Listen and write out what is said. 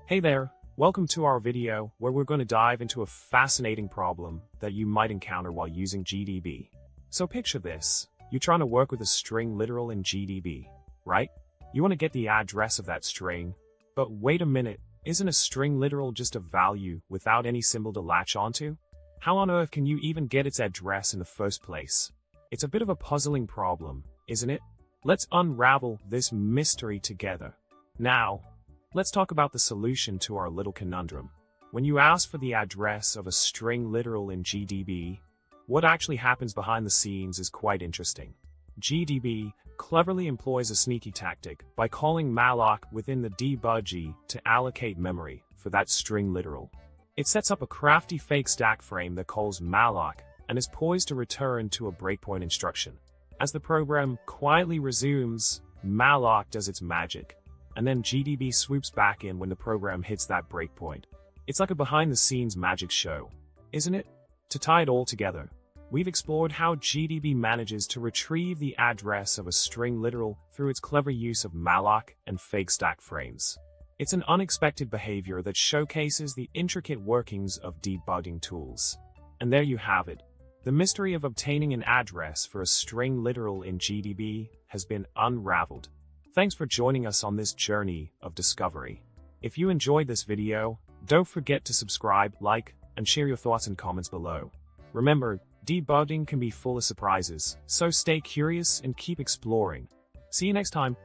Hey there, welcome to our video where we're going to dive into a fascinating problem that you might encounter while using GDB. So picture this, you're trying to work with a string literal in GDB, right? You want to get the address of that string, but wait a minute, isn't a string literal just a value without any symbol to latch onto? How on earth can you even get its address in the first place? It's a bit of a puzzling problem, isn't it? Let's unravel this mystery together. Now, let's talk about the solution to our little conundrum. When you ask for the address of a string literal in GDB, what actually happens behind the scenes is quite interesting. GDB cleverly employs a sneaky tactic by calling malloc within the debug to allocate memory for that string literal. It sets up a crafty fake stack frame that calls malloc and is poised to return to a breakpoint instruction. As the program quietly resumes, malloc does its magic, and then GDB swoops back in when the program hits that breakpoint. It's like a behind-the-scenes magic show, isn't it? To tie it all together, we've explored how GDB manages to retrieve the address of a string literal through its clever use of malloc and fake stack frames. It's an unexpected behavior that showcases the intricate workings of debugging tools. And there you have it. The mystery of obtaining an address for a string literal in GDB has been unraveled. Thanks for joining us on this journey of discovery. If you enjoyed this video, don't forget to subscribe, like, and share your thoughts and comments below. Remember, debugging can be full of surprises, so stay curious and keep exploring. See you next time.